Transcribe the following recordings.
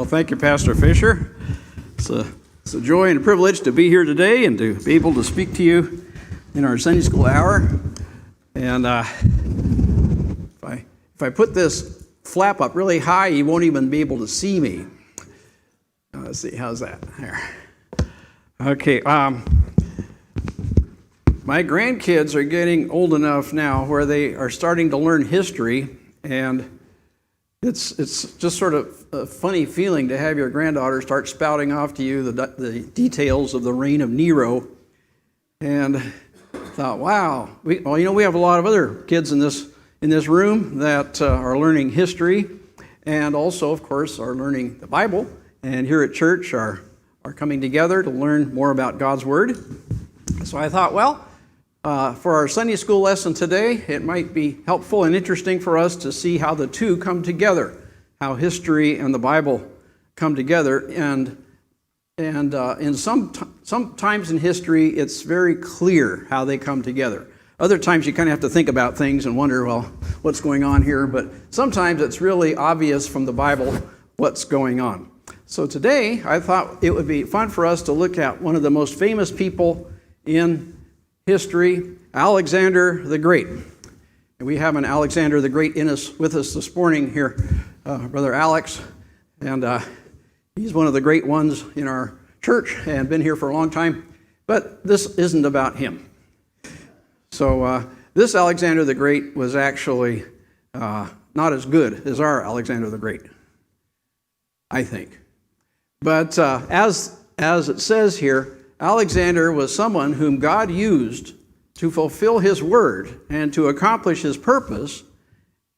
thank you, Pastor Fisher. It's a joy and a privilege to be here today and to be able to speak to you in our Sunday school hour. And if I put this flap up really high, you won't even be able to see me. Let's see, how's that? There. Okay. My grandkids are getting old enough now where they are starting to learn history, and it's just sort of a funny feeling to have your granddaughter start spouting off to you the details of the reign of Nero. And thought, wow, we have a lot of other kids in this room that are learning history, and also, of course, are learning the Bible. And here at church are coming together to learn more about God's Word. So I thought, well, for our Sunday school lesson today, it might be helpful and interesting for us to see how the two come together, how history and the Bible come together. And in sometimes in history, it's very clear how they come together. Other times you kind of have to think about things and wonder, well, what's going on here? But sometimes it's really obvious from the Bible what's going on. So today, I thought it would be fun for us to look at one of the most famous people in history, Alexander the Great. And we have an Alexander the Great with us this morning here, Brother Alex. And he's one of the great ones in our church and been here for a long time. But this isn't about him. So this Alexander the Great was actually not as good as our Alexander the Great, I think. But as it says here, Alexander was someone whom God used to fulfill his word and to accomplish his purpose,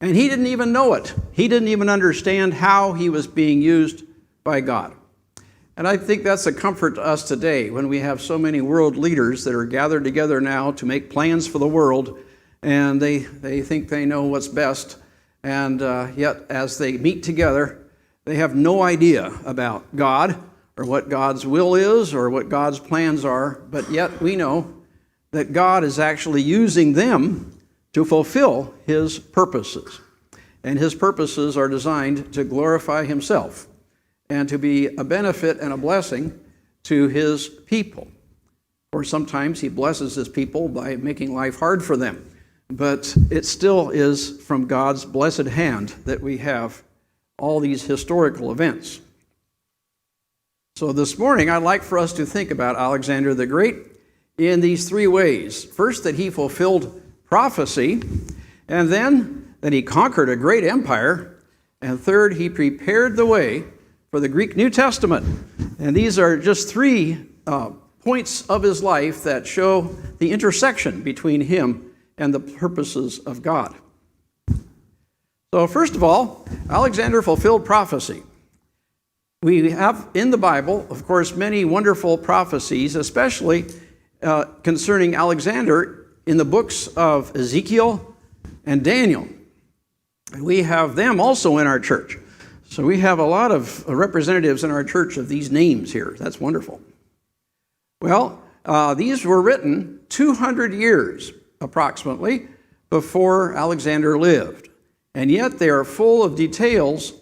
and he didn't even know it. He didn't even understand how he was being used by God. And I think that's a comfort to us today when we have so many world leaders that are gathered together now to make plans for the world, and they think they know what's best, and yet as they meet together, they have no idea about God or what God's will is or what God's plans are, but yet we know that God is actually using them to fulfill his purposes. And his purposes are designed to glorify himself and to be a benefit and a blessing to his people. Or sometimes he blesses his people by making life hard for them. But it still is from God's blessed hand that we have all these historical events. So this morning, I'd like for us to think about Alexander the Great in these three ways. First, that he fulfilled prophecy, and then that he conquered a great empire, and third, he prepared the way for the Greek New Testament. And these are just three points of his life that show the intersection between him and the purposes of God. So first of all, Alexander fulfilled prophecy. We have in the Bible, of course, many wonderful prophecies, especially concerning Alexander in the books of Ezekiel and Daniel. And we have them also in our church. So we have a lot of representatives in our church of these names here. That's wonderful. Well, these were written 200 years approximately before Alexander lived. And yet they are full of details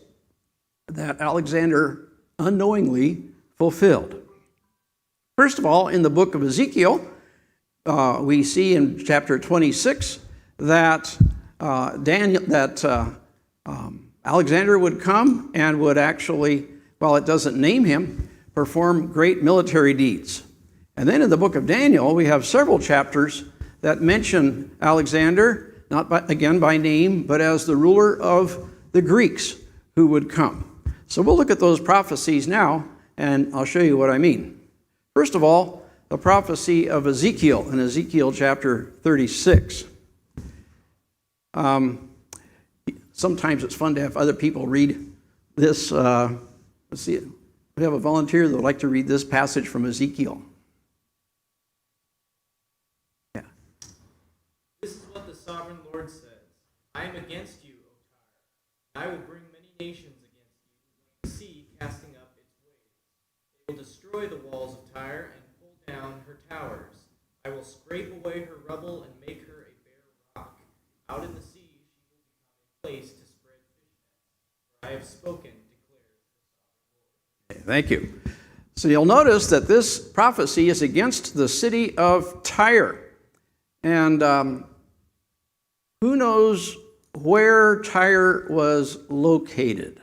that Alexander unknowingly fulfilled. First of all, in the book of Ezekiel, we see in chapter 26 that Alexander would come and would actually, while it doesn't name him, perform great military deeds. And then in the book of Daniel, we have several chapters that mention Alexander, not by name, but as the ruler of the Greeks who would come. So we'll look at those prophecies now, and I'll show you what I mean. First of all, the prophecy of Ezekiel in Ezekiel chapter 36. Sometimes it's fun to have other people read this. Let's see. We have a volunteer that would like to read this passage from Ezekiel. Yeah. This is what the sovereign Lord says. I am against you, O Tyre, and I will bring many nations against you, like the sea casting up its waves. They will destroy the walls of Tyre and pull down her towers. I will scrape away her rubble and make her a bare rock. Out in the sea she will become a place to spread fish nets. For I have spoken, declares the sovereign Lord. Thank you. So you'll notice that this prophecy is against the city of Tyre. And who knows where Tyre was located?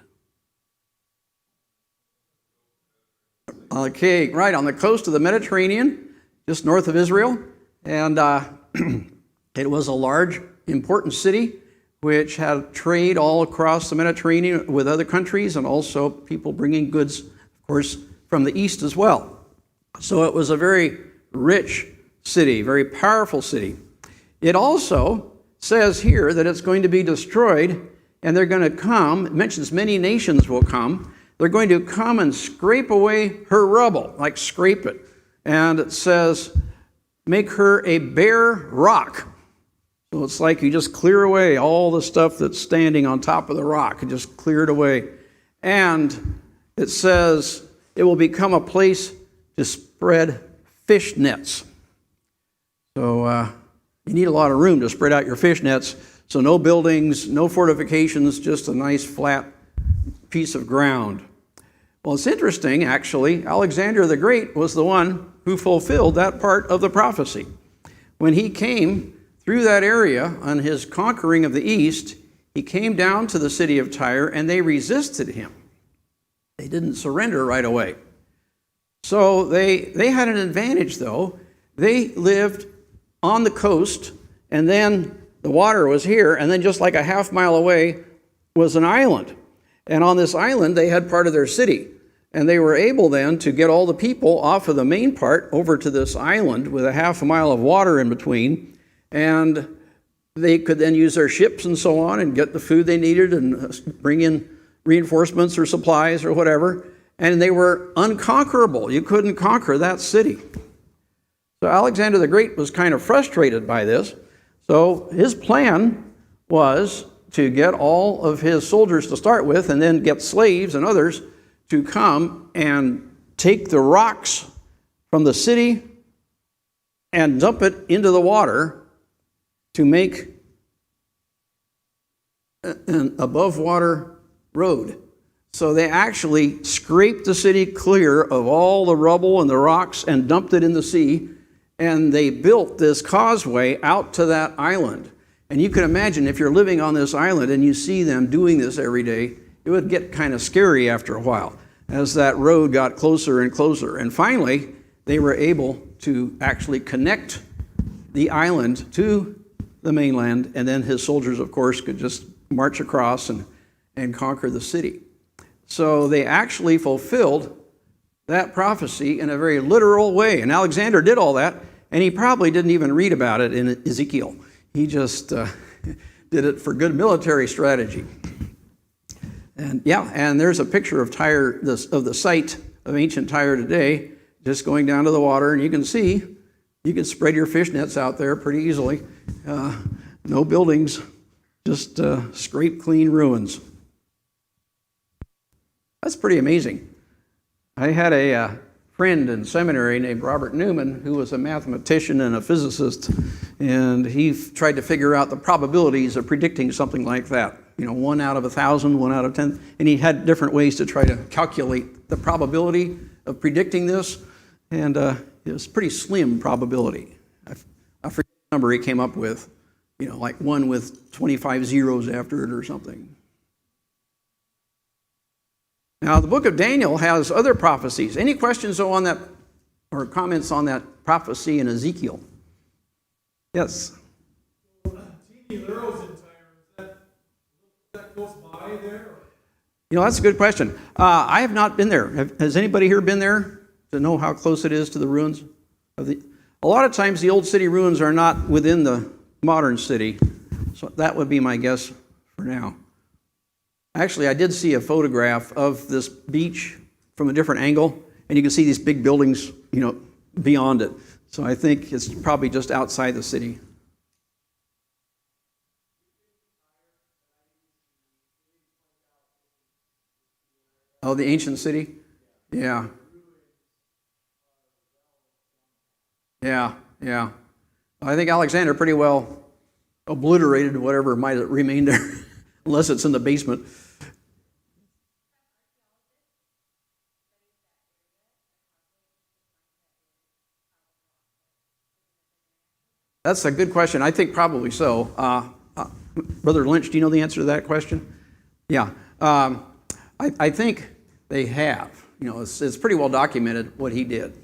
Okay, right on the coast of the Mediterranean, just north of Israel. And it was a large, important city which had trade all across the Mediterranean with other countries and also people bringing goods, of course, from the east as well. So it was a very rich city, very powerful city. It also says here that it's going to be destroyed and they're going to come, it mentions many nations will come, they're going to come and scrape away her rubble, like scrape it. And it says, make her a bare rock. So it's like you just clear away all the stuff that's standing on top of the rock and just clear it away. And it says it will become a place to spread fish nets. So you need a lot of room to spread out your fish nets. So no buildings, no fortifications, just a nice flat piece of ground. Well, it's interesting, actually. Alexander the Great was the one who fulfilled that part of the prophecy. When he came through that area on his conquering of the east, he came down to the city of Tyre and they resisted him. They didn't surrender right away. So they had an advantage, though. They lived on the coast, and then the water was here, and then just like a half mile away was an island. And on this island, they had part of their city. And they were able then to get all the people off of the main part over to this island with a half a mile of water in between. And they could then use their ships and so on and get the food they needed and bring in reinforcements or supplies or whatever. And they were unconquerable. You couldn't conquer that city. So Alexander the Great was kind of frustrated by this. So his plan was to get all of his soldiers to start with and then get slaves and others to come and take the rocks from the city and dump it into the water to make an above water road. So they actually scraped the city clear of all the rubble and the rocks and dumped it in the sea, and they built this causeway out to that island. And you can imagine if you're living on this island and you see them doing this every day, it would get kind of scary after a while as that road got closer and closer. And finally, they were able to actually connect the island to the mainland, and then his soldiers, of course, could just march across and conquer the city. So they actually fulfilled that prophecy in a very literal way. And Alexander did all that, and he probably didn't even read about it in Ezekiel. He just did it for good military strategy. And yeah, and there's a picture of Tyre, of the site of ancient Tyre today, just going down to the water, and you can see, you can spread your fish nets out there pretty easily. No buildings, just scrape clean ruins. That's pretty amazing. I had a friend in seminary named Robert Newman who was a mathematician and a physicist, and he tried to figure out the probabilities of predicting something like that. 1 out of 1,000, 1 out of 10, and he had different ways to try to calculate the probability of predicting this, and it was a pretty slim probability. I forget the number he came up with, like one with 25 zeros after it or something. Now, the book of Daniel has other prophecies. Any questions on that or comments on that prophecy in Ezekiel? Yes? T.B. Lurrow's in Tyre. Is that close by there? That's a good question. I have not been there. Has anybody here been there to know how close it is to the ruins? A lot of times the old city ruins are not within the modern city. So that would be my guess for now. Actually, I did see a photograph of this beach from a different angle, and you can see these big buildings, beyond it. So I think it's probably just outside the city. Oh, the ancient city? Yeah. Yeah. I think Alexander pretty well obliterated whatever might have remained there, unless it's in the basement. That's a good question. I think probably so. Brother Lynch, do you know the answer to that question? Yeah. I think they have. You know, it's pretty well documented what he did.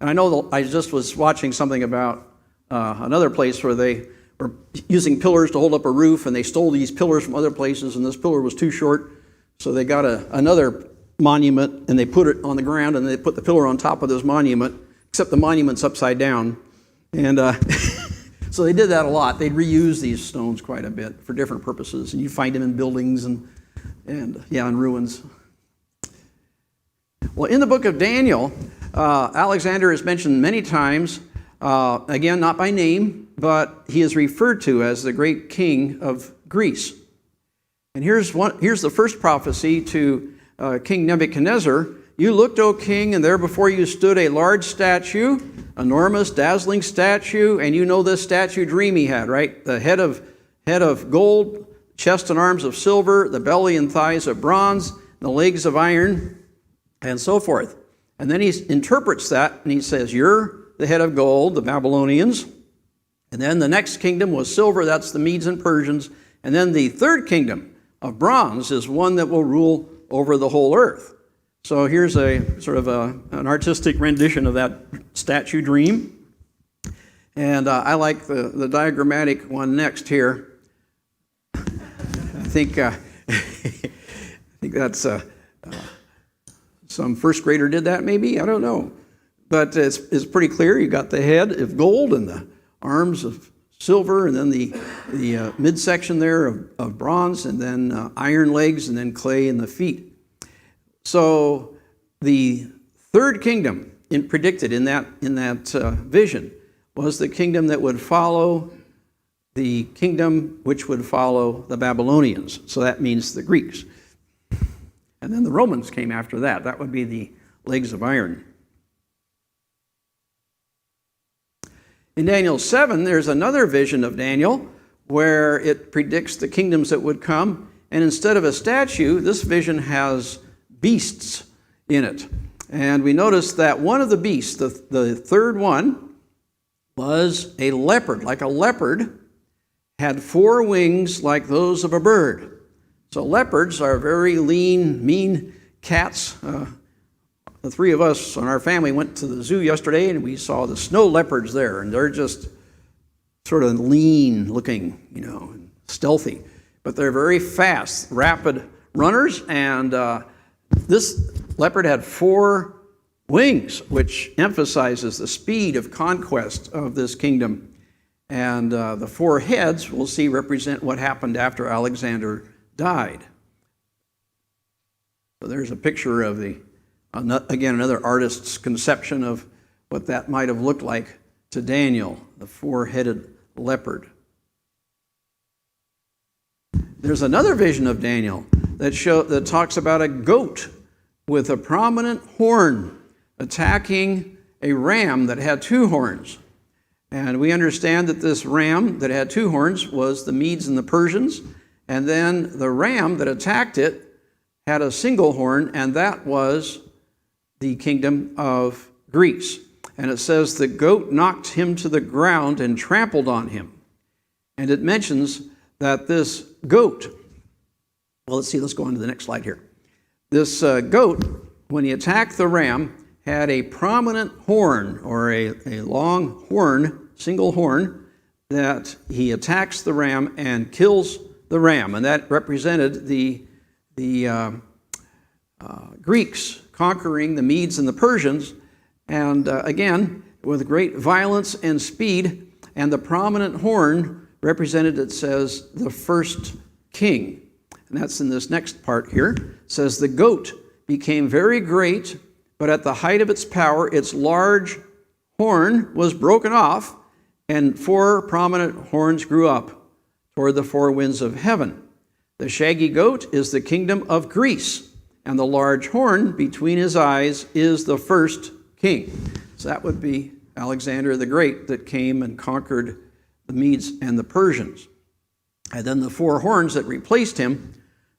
And I know I just was watching something about another place where they were using pillars to hold up a roof, and they stole these pillars from other places, and this pillar was too short, so they got another monument, and they put it on the ground, and they put the pillar on top of this monument, except the monument's upside down. And so they did that a lot. They'd reuse these stones quite a bit for different purposes, and you find them in buildings and in ruins. Well, in the book of Daniel, Alexander is mentioned many times, again, not by name, but he is referred to as the great king of Greece. And here's the first prophecy to King Nebuchadnezzar. You looked, O king, and there before you stood a large statue, enormous, dazzling statue, and you know this statue dream he had, right? The head of gold, chest and arms of silver, the belly and thighs of bronze, the legs of iron, and so forth. And then he interprets that, and he says, you're the head of gold, the Babylonians. And then the next kingdom was silver, that's the Medes and Persians. And then the third kingdom of bronze is one that will rule over the whole earth. So here's a sort of an artistic rendition of that statue dream. And I like the diagrammatic one next here. I think that's some first grader did that maybe, I don't know. But it's pretty clear. You got the head of gold and the arms of silver, and then the midsection there of bronze, and then iron legs, and then clay in the feet. So the third kingdom predicted in that vision was the kingdom that would follow the kingdom which would follow the Babylonians. So that means the Greeks. And then the Romans came after that. That would be the legs of iron. In Daniel 7, there's another vision of Daniel where it predicts the kingdoms that would come. And instead of a statue, this vision has beasts in it. And we notice that one of the beasts, the third one, was a leopard. Like a leopard, had 4 wings like those of a bird. So leopards are very lean, mean cats. The 3 of us in our family went to the zoo yesterday, and we saw the snow leopards there, and they're just sort of lean looking, and stealthy. But they're very fast, rapid runners, and this leopard had 4 wings, which emphasizes the speed of conquest of this kingdom. And the 4 heads, we'll see, represent what happened after Alexander died. So there's a picture of again, another artist's conception of what that might have looked like to Daniel, the 4-headed leopard. There's another vision of Daniel that talks about a goat with a prominent horn attacking a ram that had 2 horns. And we understand that this ram that had 2 horns was the Medes and the Persians, and then the ram that attacked it had a single horn, and that was the kingdom of Greece. And it says the goat knocked him to the ground and trampled on him. And it mentions that this goat, well, let's go on to the next slide here. This goat, when he attacked the ram, had a prominent horn, or a long horn, single horn, that he attacks the ram and kills the ram. And that represented the Greeks conquering the Medes and the Persians, and again, with great violence and speed. And the prominent horn represented, it says, the first king. And that's in this next part here. It says, the goat became very great, but at the height of its power, its large horn was broken off, and 4 prominent horns grew up toward the 4 winds of heaven. The shaggy goat is the kingdom of Greece, and the large horn between his eyes is the first king. So that would be Alexander the Great that came and conquered the Medes and the Persians. And then the 4 horns that replaced him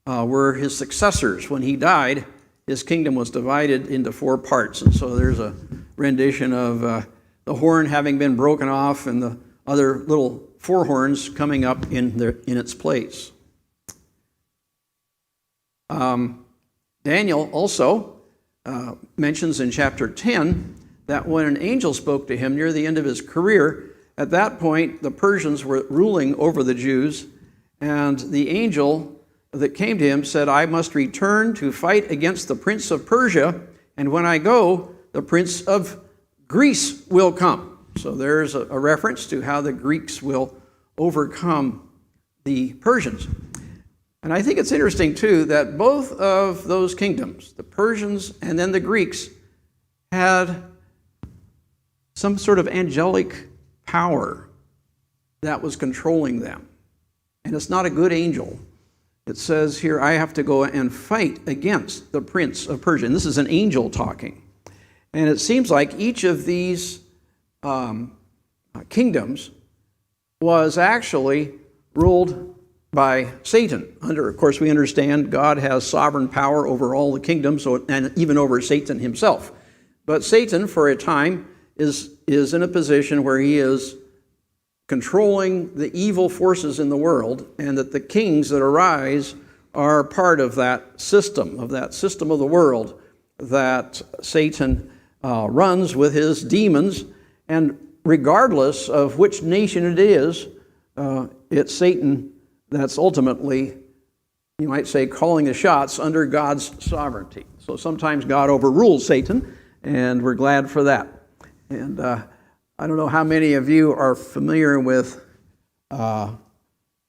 were his successors. When he died, his kingdom was divided into 4 parts. And so there's a rendition of the horn having been broken off and the other little four horns coming up in its place. Daniel also mentions in chapter 10 that when an angel spoke to him near the end of his career, at that point the Persians were ruling over the Jews, and the angel that came to him said, I must return to fight against the prince of Persia, and when I go, the prince of Greece will come. So there's a reference to how the Greeks will overcome the Persians. And I think it's interesting, too, that both of those kingdoms, the Persians and then the Greeks, had some sort of angelic power that was controlling them. And it's not a good angel. It says here, I have to go and fight against the prince of Persia. And this is an angel talking. And it seems like each of these kingdoms was actually ruled by Satan. Of course, we understand God has sovereign power over all the kingdoms, and even over Satan himself. But Satan, for a time, is in a position where he is controlling the evil forces in the world, and that the kings that arise are part of that system of the world that Satan runs with his demons. And regardless of which nation it is, it's Satan that's ultimately, you might say, calling the shots under God's sovereignty. So sometimes God overrules Satan, and we're glad for that. And I don't know how many of you are familiar with,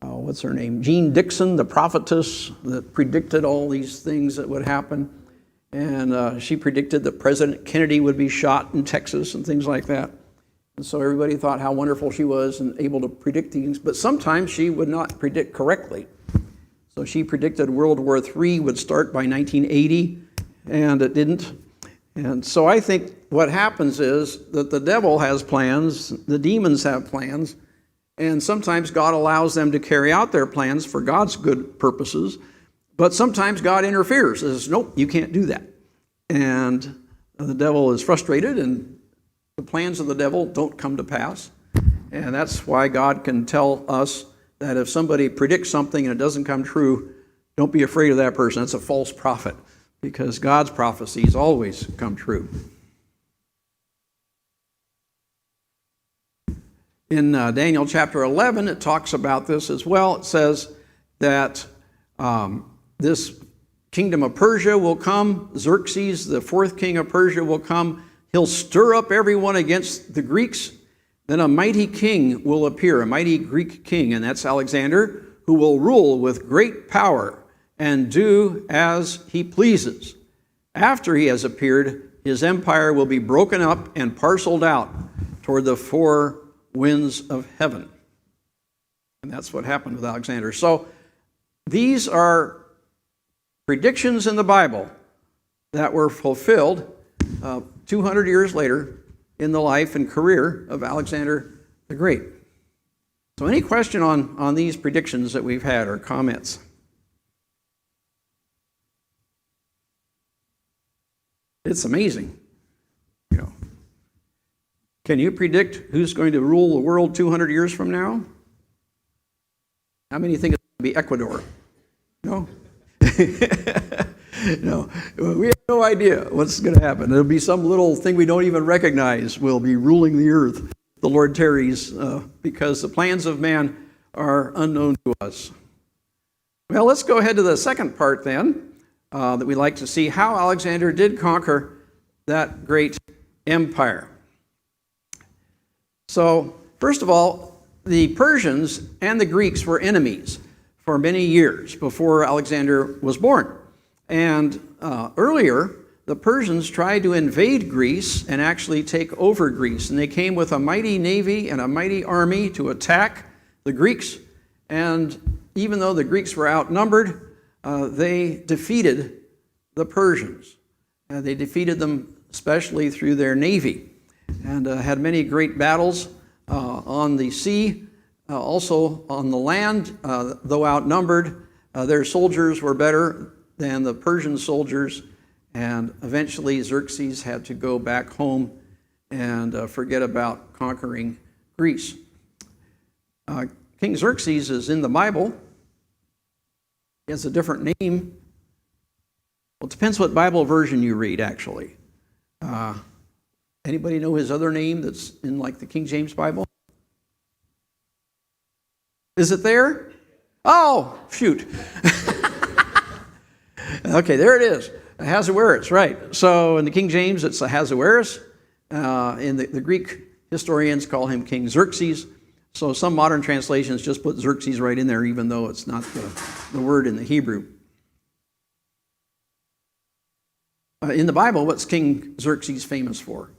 what's her name? Jean Dixon, the prophetess that predicted all these things that would happen. And she predicted that President Kennedy would be shot in Texas and things like that. And so everybody thought how wonderful she was and able to predict things. But sometimes she would not predict correctly. So she predicted World War III would start by 1980, and it didn't. And so I think what happens is that the devil has plans, the demons have plans, and sometimes God allows them to carry out their plans for God's good purposes, but sometimes God interferes and says, nope, you can't do that. And the devil is frustrated, and the plans of the devil don't come to pass. And that's why God can tell us that if somebody predicts something and it doesn't come true, don't be afraid of that person. That's a false prophet, because God's prophecies always come true. In Daniel chapter 11, it talks about this as well. It says that this kingdom of Persia will come. Xerxes, the fourth king of Persia, will come. He'll stir up everyone against the Greeks. Then a mighty king will appear, a mighty Greek king, and that's Alexander, who will rule with great power and do as he pleases. After he has appeared, his empire will be broken up and parceled out toward the four winds of heaven. And that's what happened with Alexander. So these are predictions in the Bible that were fulfilled 200 years later in the life and career of Alexander the Great. So any question on these predictions that we've had or comments? It's amazing. Can you predict who's going to rule the world 200 years from now? How many think it's going to be Ecuador? No? No. We have no idea what's going to happen. It'll be some little thing we don't even recognize will be ruling the earth. The Lord tarries, because the plans of man are unknown to us. Well, let's go ahead to the second part then, that we like to see how Alexander did conquer that great empire. So, first of all, the Persians and the Greeks were enemies for many years before Alexander was born. And earlier, the Persians tried to invade Greece and actually take over Greece. And they came with a mighty navy and a mighty army to attack the Greeks. And even though the Greeks were outnumbered, they defeated the Persians. They defeated them especially through their navy, and had many great battles on the sea, also on the land. Though outnumbered, their soldiers were better than the Persian soldiers, and eventually Xerxes had to go back home and forget about conquering Greece. King Xerxes is in the Bible. He has a different name. Well, it depends what Bible version you read, actually. Anybody know his other name that's in like the King James Bible? Is it there? Oh, shoot. Okay, there it is. Ahasuerus, right. So in the King James, it's Ahasuerus. In the Greek historians call him King Xerxes. So some modern translations just put Xerxes right in there, even though it's not the word in the Hebrew. In the Bible, what's King Xerxes famous for?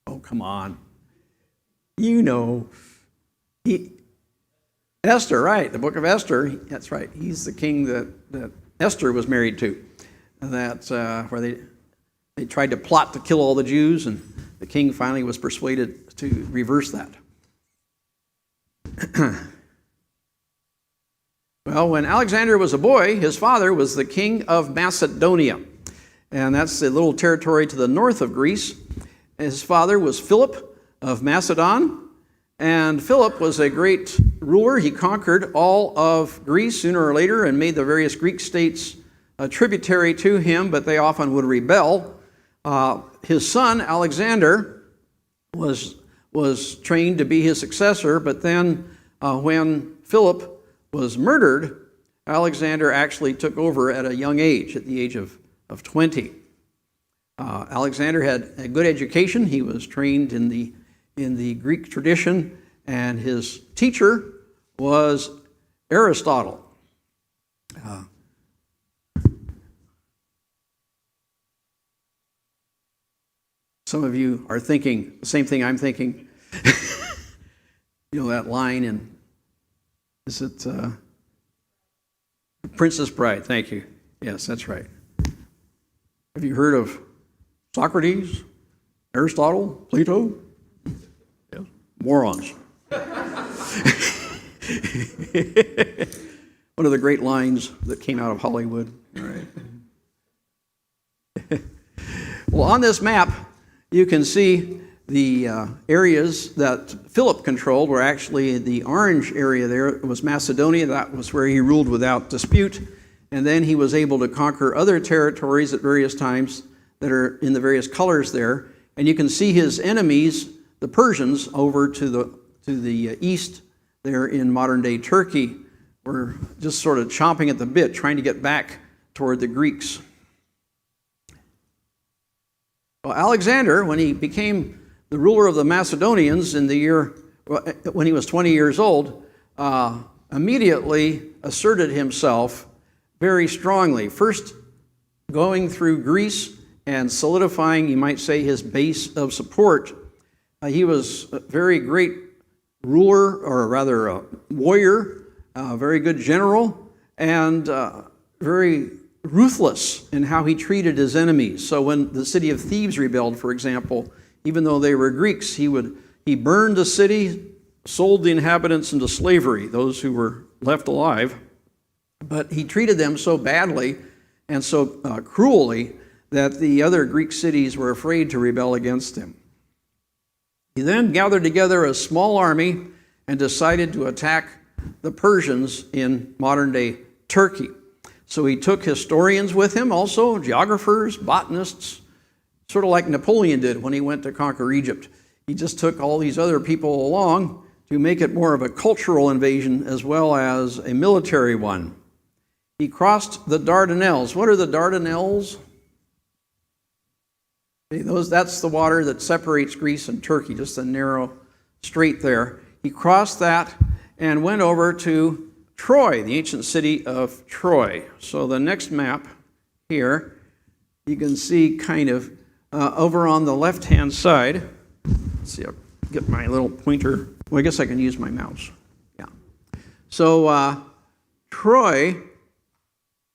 Oh, come on. You know. Esther, right. The book of Esther, that's right. He's the king that Esther was married to. That's where they tried to plot to kill all the Jews, and the king finally was persuaded to reverse that. Well, when Alexander was a boy, his father was the king of Macedonia, and that's the little territory to the north of Greece. His father was Philip of Macedon, and Philip was a great ruler. He conquered all of Greece sooner or later and made the various Greek states tributary to him, but they often would rebel. His son, Alexander, was trained to be his successor, but then when Philip was murdered, Alexander actually took over at a young age, at the age of 20. Alexander had a good education. He was trained in the Greek tradition, and his teacher was Aristotle. Some of you are thinking the same thing I'm thinking. You know that line in, is it Princess Bride? Thank you. Yes, that's right. Have you heard of Socrates, Aristotle, Plato? Yeah. Morons. One of the great lines that came out of Hollywood. All right. Well, on this map, you can see the areas that Philip controlled were actually the orange area there. It was Macedonia. That was where he ruled without dispute. And then he was able to conquer other territories at various times that are in the various colors there. And you can see his enemies, the Persians, over to the east there in modern-day Turkey, were just sort of chomping at the bit, trying to get back toward the Greeks. Well, Alexander, when he became the ruler of the Macedonians in the year, when he was 20 years old, immediately asserted himself very strongly. First, going through Greece and solidifying, you might say, his base of support. He was a very great ruler, or rather a warrior, a very good general, and very ruthless in how he treated his enemies. So when the city of Thebes rebelled, for example, even though they were Greeks, he burned the city, sold the inhabitants into slavery, those who were left alive. But he treated them so badly and so cruelly that the other Greek cities were afraid to rebel against him. He then gathered together a small army and decided to attack the Persians in modern-day Turkey. So he took historians with him also, geographers, botanists, sort of like Napoleon did when he went to conquer Egypt. He just took all these other people along to make it more of a cultural invasion as well as a military one. He crossed the Dardanelles. What are the Dardanelles? That's the water that separates Greece and Turkey, just a narrow strait there. He crossed that and went over to Troy, the ancient city of Troy. So the next map here, you can see kind of over on the left-hand side. Let's see, I'll get my little pointer. Well, I guess I can use my mouse. Yeah. So Troy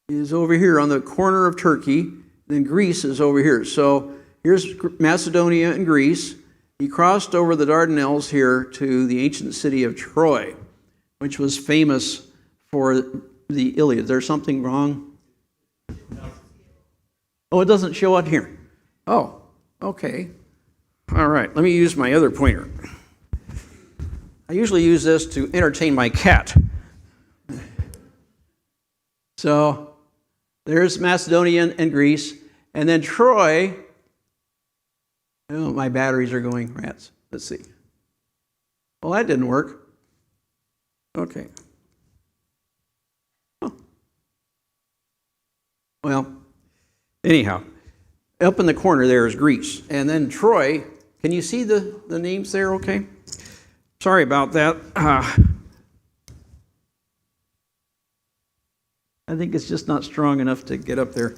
is over here on the corner of Turkey, then Greece is over here. So here's Macedonia and Greece. He crossed over the Dardanelles here to the ancient city of Troy, which was famous for the Iliad? Is there something wrong? Oh, it doesn't show up here. Oh, okay. All right, let me use my other pointer. I usually use this to entertain my cat. So there's Macedonia and Greece. And then Troy. Oh, my batteries are going rats. Let's see. Well, that didn't work. Okay. Oh. Well, anyhow, up in the corner there is Greece. And then Troy. Can you see the names there okay? Sorry about that. I think it's just not strong enough to get up there.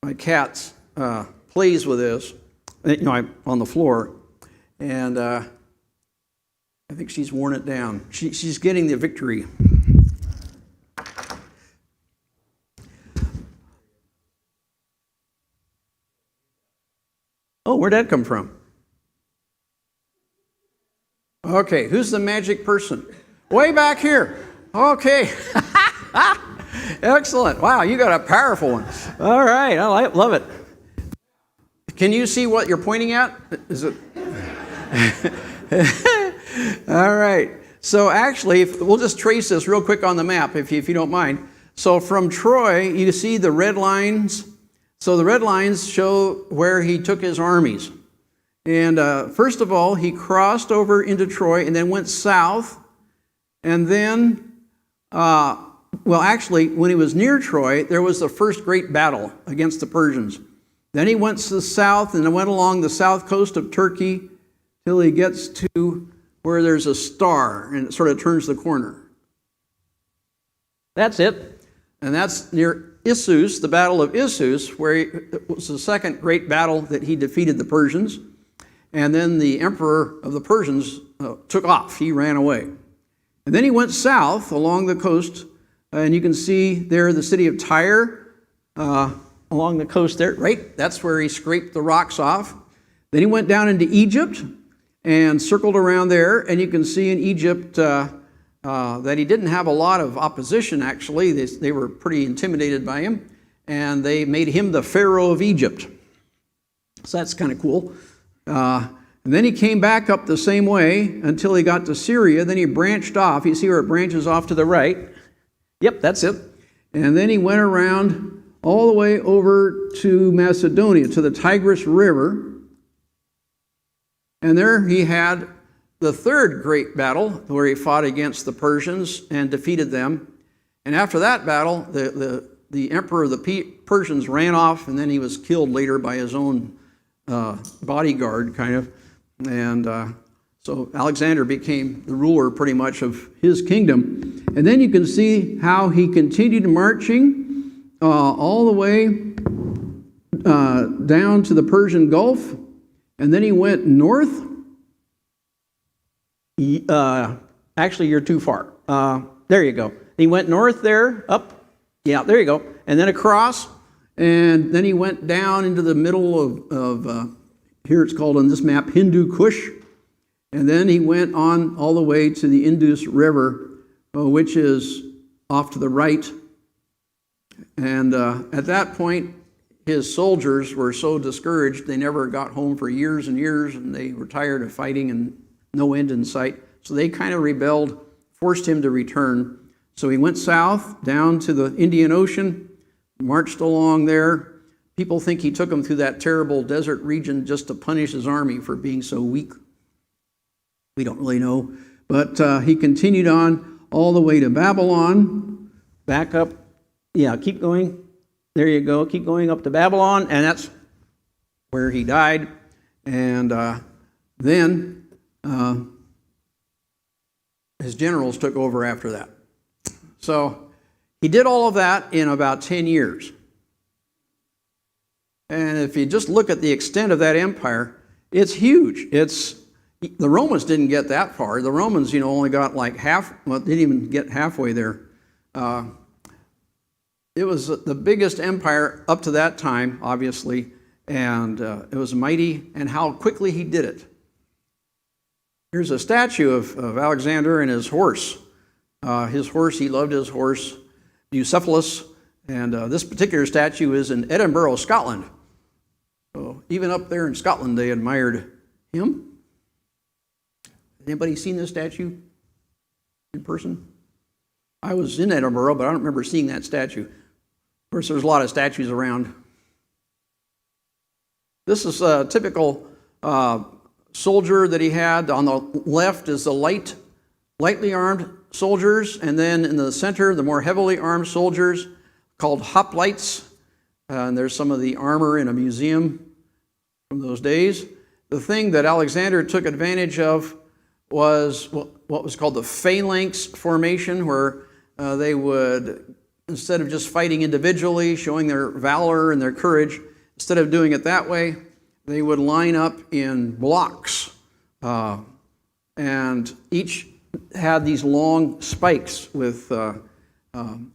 My cat's plays with this. I'm on the floor, and I think she's worn it down. She's getting the victory. Oh, where'd that come from? Okay, who's the magic person? Way back here. Okay. Excellent. Wow, you got a powerful one. All right, I love it. Can you see what you're pointing at? Is it? All right. So actually, we'll just trace this real quick on the map, if you don't mind. So from Troy, you see the red lines. So the red lines show where he took his armies. And first of all, he crossed over into Troy and then went south. And then, actually, when he was near Troy, there was the first great battle against the Persians. Then he went to the south and went along the south coast of Turkey till he gets to where there's a star and it sort of turns the corner. That's it. And that's near Issus, the Battle of Issus, where it was the second great battle that he defeated the Persians. And then the emperor of the Persians took off. He ran away. And then he went south along the coast, and you can see there the city of Tyre along the coast there, right? That's where he scraped the rocks off. Then he went down into Egypt and circled around there, and you can see in Egypt that he didn't have a lot of opposition, actually. They were pretty intimidated by him, and they made him the Pharaoh of Egypt. So that's kind of cool. And then he came back up the same way until he got to Syria. Then he branched off. You see where it branches off to the right? Yep, that's it. And then he went around all the way over to Macedonia, to the Tigris River. And there he had the third great battle where he fought against the Persians and defeated them. And after that battle, the emperor of the Persians ran off, and then he was killed later by his own bodyguard, kind of. And so Alexander became the ruler pretty much of his kingdom. And then you can see how he continued marching all the way down to the Persian Gulf. And then he went north. Actually, you're too far. There you go. He went north there, up. Yeah, there you go. And then across. And then he went down into the middle of here it's called on this map, Hindu Kush. And then he went on all the way to the Indus River, which is off to the right. And at that point, his soldiers were so discouraged, they never got home for years and years, and they were tired of fighting and no end in sight. So they kind of rebelled, forced him to return. So he went south, down to the Indian Ocean, marched along there. People think he took them through that terrible desert region just to punish his army for being so weak. We don't really know. But he continued on all the way to Babylon, back up. Yeah, keep going. There you go. Keep going up to Babylon, and that's where he died. And then his generals took over after that. So he did all of that in about 10 years. And if you just look at the extent of that empire, it's huge. The Romans didn't get that far. The Romans, only got like didn't even get halfway there. It was the biggest empire up to that time, obviously, and it was mighty, and how quickly he did it. Here's a statue of Alexander and his horse. his horse. He loved his horse, Bucephalus. And this particular statue is in Edinburgh, Scotland. So even up there in Scotland, they admired him. Anybody seen this statue in person? I was in Edinburgh, but I don't remember seeing that statue. Of course, there's a lot of statues around. This is a typical soldier that he had. On the left is the lightly armed soldiers, and then in the center, the more heavily armed soldiers called hoplites. And there's some of the armor in a museum from those days. The thing that Alexander took advantage of was what was called the phalanx formation, where they would, instead of just fighting individually, showing their valor and their courage, instead of doing it that way, they would line up in blocks. And each had these long spikes with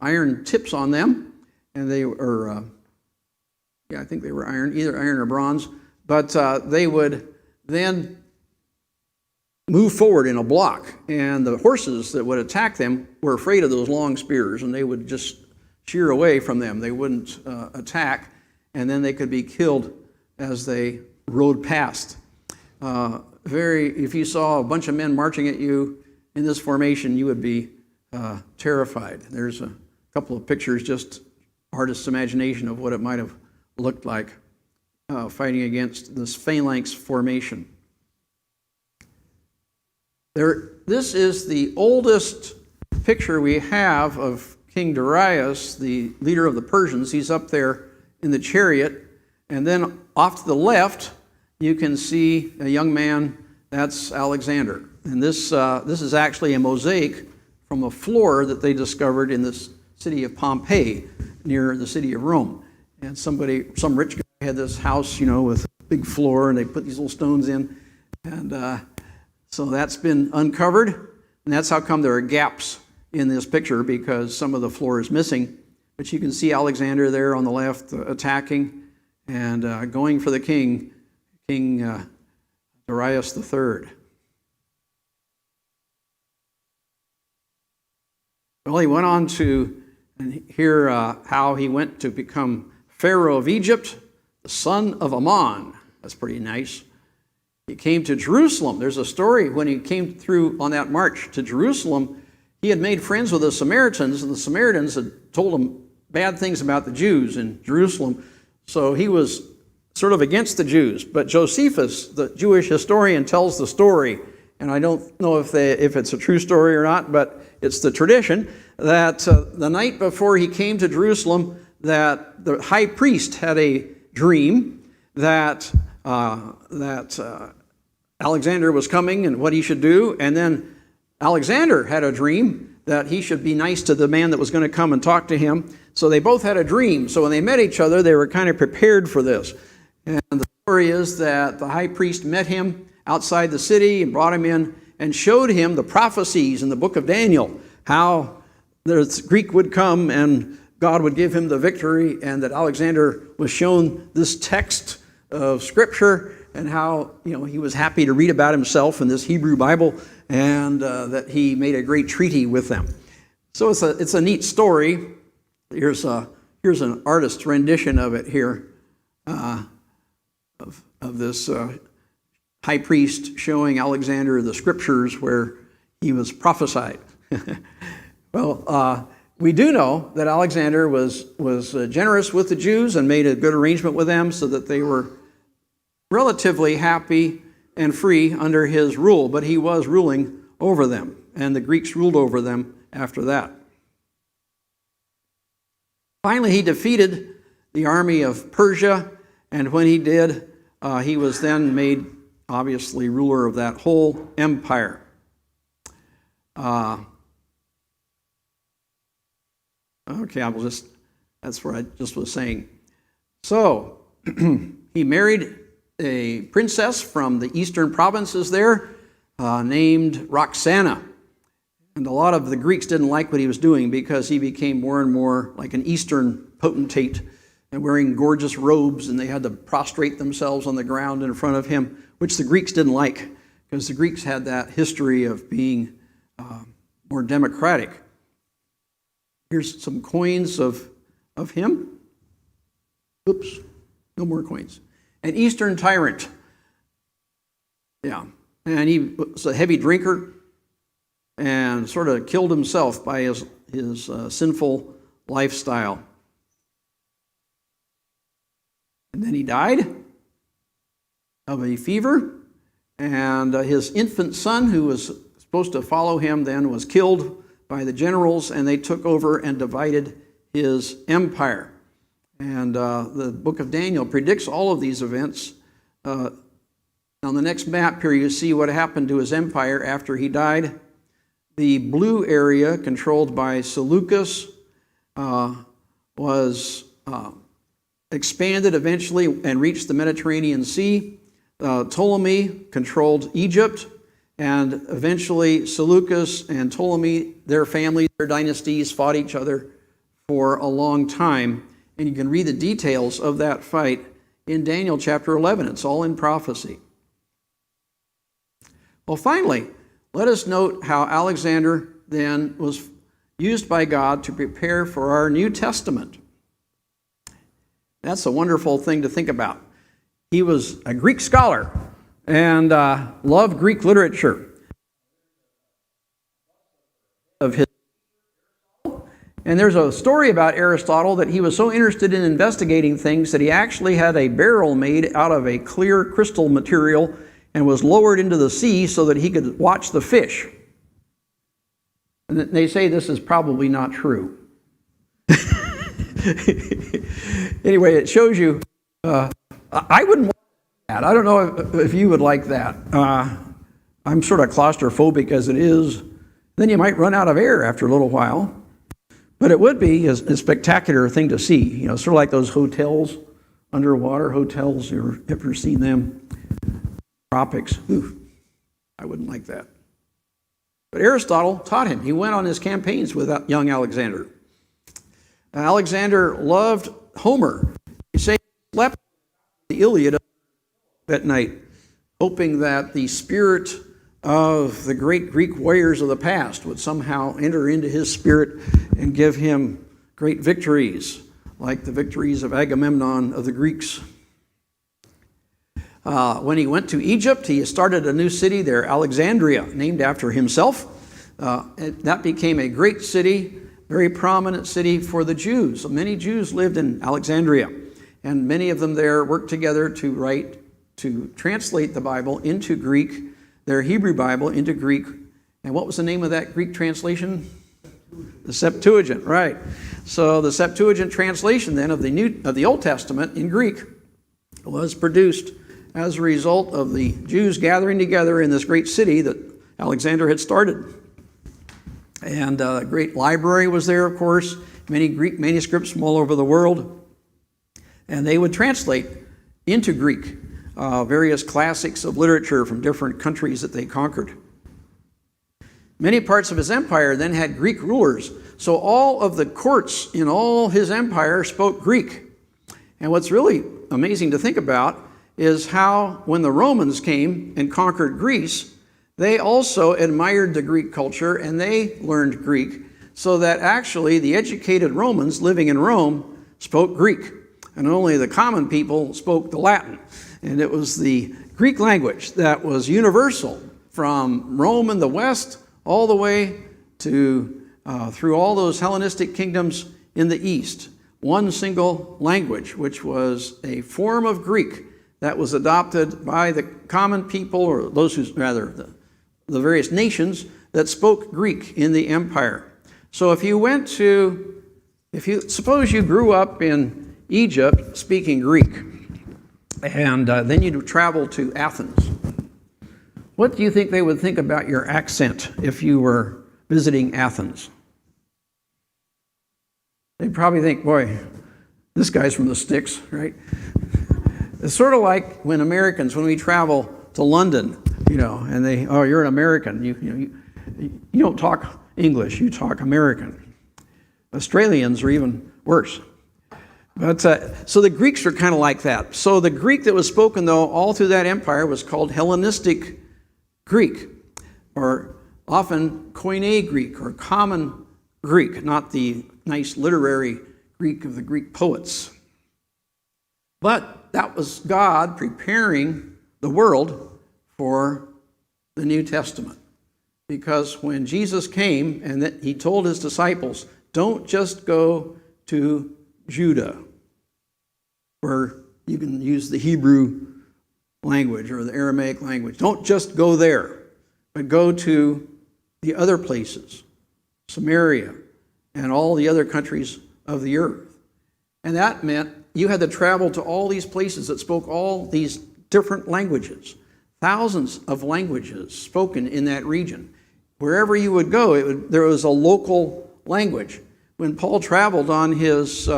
iron tips on them. And they were, I think they were iron, either iron or bronze. But they would then move forward in a block. And the horses that would attack them were afraid of those long spears, and they would just sheer away from them. They wouldn't attack, and then they could be killed as they rode past. If you saw a bunch of men marching at you in this formation, you would be terrified. There's a couple of pictures, just artist's imagination of what it might have looked like fighting against this phalanx formation. This is the oldest picture we have of King Darius, the leader of the Persians. He's up there in the chariot. And then off to the left, you can see a young man. That's Alexander. And this is actually a mosaic from a floor that they discovered in the city of Pompeii, near the city of Rome. And some rich guy had this house, with a big floor, and they put these little stones in. And so that's been uncovered. And that's how come there are gaps in this picture, because some of the floor is missing. But you can see Alexander there on the left attacking and going for the King Darius III. Well, he went on to hear how he went to become Pharaoh of Egypt, the son of Ammon. That's pretty nice. He came to Jerusalem. There's a story when he came through on that march to Jerusalem. He had made friends with the Samaritans, and the Samaritans had told him bad things about the Jews in Jerusalem. So he was sort of against the Jews. But Josephus, the Jewish historian, tells the story, and I don't know if it's a true story or not, but it's the tradition that the night before he came to Jerusalem, that the high priest had a dream that Alexander was coming and what he should do, and then Alexander had a dream that he should be nice to the man that was going to come and talk to him. So they both had a dream. So when they met each other, they were kind of prepared for this. And the story is that the high priest met him outside the city and brought him in and showed him the prophecies in the book of Daniel, how the Greek would come and God would give him the victory, and that Alexander was shown this text of Scripture and how he was happy to read about himself in this Hebrew Bible, and that he made a great treaty with them. So it's a neat story. Here's an artist's rendition of it here, of this high priest showing Alexander the Scriptures where he was prophesied. Well, we do know that Alexander was generous with the Jews and made a good arrangement with them so that they were relatively happy and free under his rule, but he was ruling over them, and the Greeks ruled over them after that. Finally, he defeated the army of Persia, and when he did, he was then made, obviously, ruler of that whole empire. That's what I just was saying. So, he married a princess from the eastern provinces there named Roxana. And a lot of the Greeks didn't like what he was doing because he became more and more like an eastern potentate and wearing gorgeous robes, and they had to prostrate themselves on the ground in front of him, which the Greeks didn't like because the Greeks had that history of being more democratic. Here's some coins of him. Oops, no more coins. An Eastern tyrant. Yeah, and he was a heavy drinker and sort of killed himself by his sinful lifestyle. And then he died of a fever, and his infant son, who was supposed to follow him then, was killed by the generals, and they took over and divided his empire. And the book of Daniel predicts all of these events. On the next map here, you see what happened to his empire after he died. The blue area, controlled by Seleucus, was expanded eventually and reached the Mediterranean Sea. Ptolemy controlled Egypt, and eventually Seleucus and Ptolemy, their families, their dynasties, fought each other for a long time. And you can read the details of that fight in Daniel chapter 11. It's all in prophecy. Well, finally, let us note how Alexander then was used by God to prepare for our New Testament. That's a wonderful thing to think about. He was a Greek scholar and loved Greek literature. And there's a story about Aristotle that he was so interested in investigating things that he actually had a barrel made out of a clear crystal material and was lowered into the sea so that he could watch the fish. And they say this is probably not true. Anyway, it shows you, I wouldn't want that. I don't know if you would like that. I'm sort of claustrophobic as it is. Then you might run out of air after a little while. But it would be a spectacular thing to see. You know, sort of like those hotels, underwater hotels. You ever seen them? Tropics. Ooh, I wouldn't like that. But Aristotle taught him. He went on his campaigns with young Alexander. Alexander loved Homer. He say he slept the Iliad at night, hoping that the spirit of the great Greek warriors of the past would somehow enter into his spirit and give him great victories, like the victories of Agamemnon of the Greeks. When he went to Egypt, he started a new city there, Alexandria, named after himself. That became a great city, very prominent city for the Jews. Many Jews lived in Alexandria, and many of them there worked together to translate the Bible into Greek, their Hebrew Bible into Greek. And what was the name of that Greek translation? The Septuagint, right. So the Septuagint translation then of the Old Testament in Greek was produced as a result of the Jews gathering together in this great city that Alexander had started. And a great library was there, of course, many Greek manuscripts from all over the world. And they would translate into Greek various classics of literature from different countries that they conquered. Many parts of his empire then had Greek rulers. So all of the courts in all his empire spoke Greek. And what's really amazing to think about is how when the Romans came and conquered Greece, they also admired the Greek culture and they learned Greek, so that actually the educated Romans living in Rome spoke Greek. And only the common people spoke the Latin. And it was the Greek language that was universal from Rome in the west all the way to through all those Hellenistic kingdoms in the east. One single language, which was a form of Greek that was adopted by the common people, or those who, rather, the various nations that spoke Greek in the empire. So if you suppose you grew up in Egypt speaking Greek, and then you travel to Athens, what do you think they would think about your accent if you were visiting Athens? They'd probably think, boy, this guy's from the sticks, right? It's sort of like when we travel to London, and you're an American. You don't talk English, you talk American. Australians are even worse. But so the Greeks are kind of like that. So the Greek that was spoken, though, all through that empire was called Hellenistic Greek, or often Koine Greek or common Greek, not the nice literary Greek of the Greek poets. But that was God preparing the world for the New Testament. Because when Jesus came and that he told his disciples, don't just go to Judah, where you can use the Hebrew language or the Aramaic language. Don't just go there, but go to the other places, Samaria, and all the other countries of the earth. And that meant you had to travel to all these places that spoke all these different languages, thousands of languages spoken in that region. Wherever you would go, there was a local language. When Paul traveled on his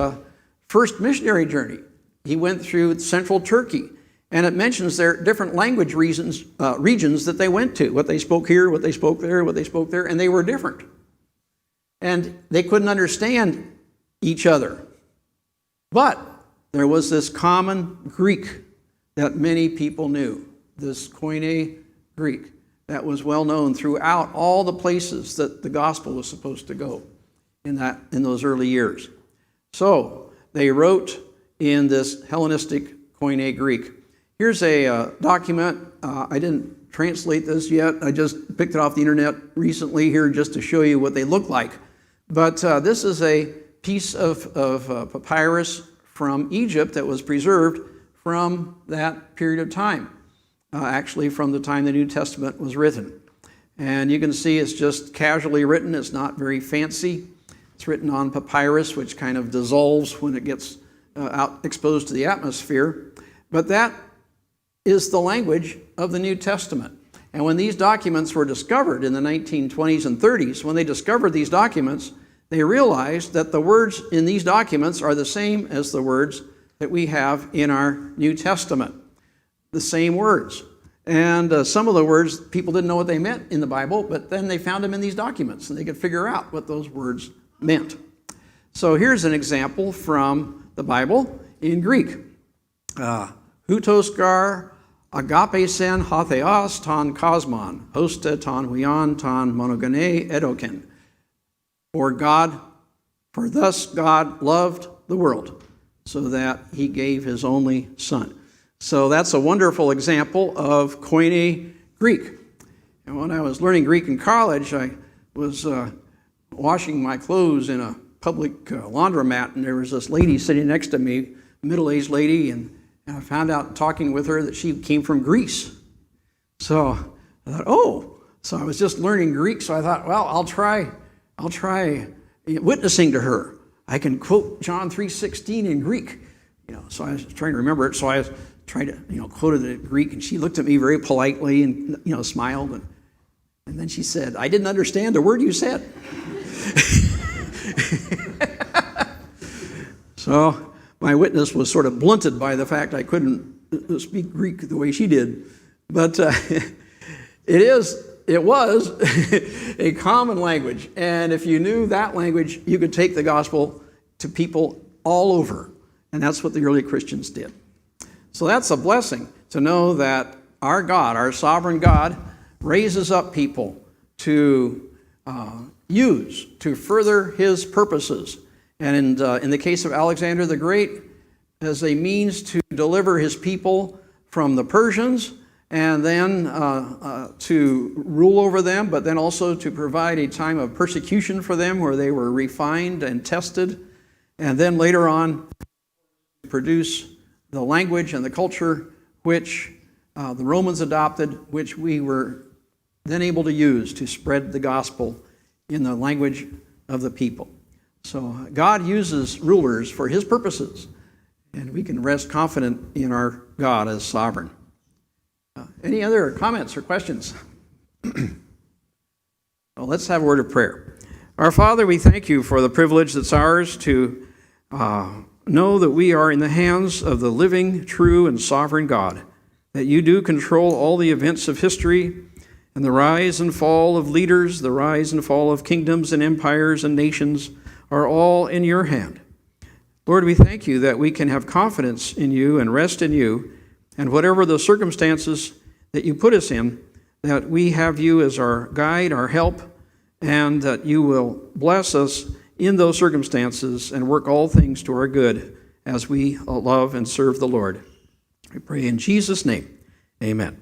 first missionary journey, he went through central Turkey, and it mentions there different language regions that they went to, what they spoke here, what they spoke there, what they spoke there, and they were different. And they couldn't understand each other. But there was this common Greek that many people knew, this Koine Greek that was well known throughout all the places that the gospel was supposed to go in those early years. So they wrote in this Hellenistic Koine Greek. Here's a document. I didn't translate this yet. I just picked it off the internet recently here just to show you what they look like. But this is a piece of papyrus from Egypt that was preserved from that period of time, actually from the time the New Testament was written. And you can see it's just casually written. It's not very fancy. It's written on papyrus, which kind of dissolves when it gets out exposed to the atmosphere. But that is the language of the New Testament. And when these documents were discovered in the 1920s and 30s, when they discovered these documents, they realized that the words in these documents are the same as the words that we have in our New Testament. The same words. And some of the words, people didn't know what they meant in the Bible, but then they found them in these documents, and they could figure out what those words meant. So here's an example from the Bible in Greek. Hutosgar agapesen hatheos ton kosmon, hosta ton huion ton monogene edoken. For thus God loved the world, so that he gave his only son. So that's a wonderful example of Koine Greek. And when I was learning Greek in college, I was washing my clothes in a public laundromat, and there was this lady sitting next to me, a middle-aged lady, and I found out talking with her that she came from Greece. So I thought, so I was just learning Greek, so I thought, well, I'll try witnessing to her. I can quote John 3:16 in Greek. So I was trying to remember it, so I tried to, quoted it in Greek, and she looked at me very politely and, smiled, and then she said, I didn't understand a word you said. So my witness was sort of blunted by the fact I couldn't speak Greek the way she did. But it was a common language. And if you knew that language, you could take the gospel to people all over. And that's what the early Christians did. So that's a blessing to know that our God, our sovereign God, raises up people to use to further his purposes. And in the case of Alexander the Great, as a means to deliver his people from the Persians, and then to rule over them, but then also to provide a time of persecution for them where they were refined and tested, and then later on produce the language and the culture which the Romans adopted, which we were then able to use to spread the gospel in the language of the people. So God uses rulers for his purposes, and we can rest confident in our God as sovereign. Any other comments or questions? Well, let's have a word of prayer. Our Father, we thank you for the privilege that's ours to know that we are in the hands of the living, true, and sovereign God, that you do control all the events of history and the rise and fall of leaders, the rise and fall of kingdoms and empires and nations are all in your hand. Lord, we thank you that we can have confidence in you and rest in you, and whatever the circumstances that you put us in, that we have you as our guide, our help, and that you will bless us in those circumstances and work all things to our good as we love and serve the Lord. We pray in Jesus' name. Amen.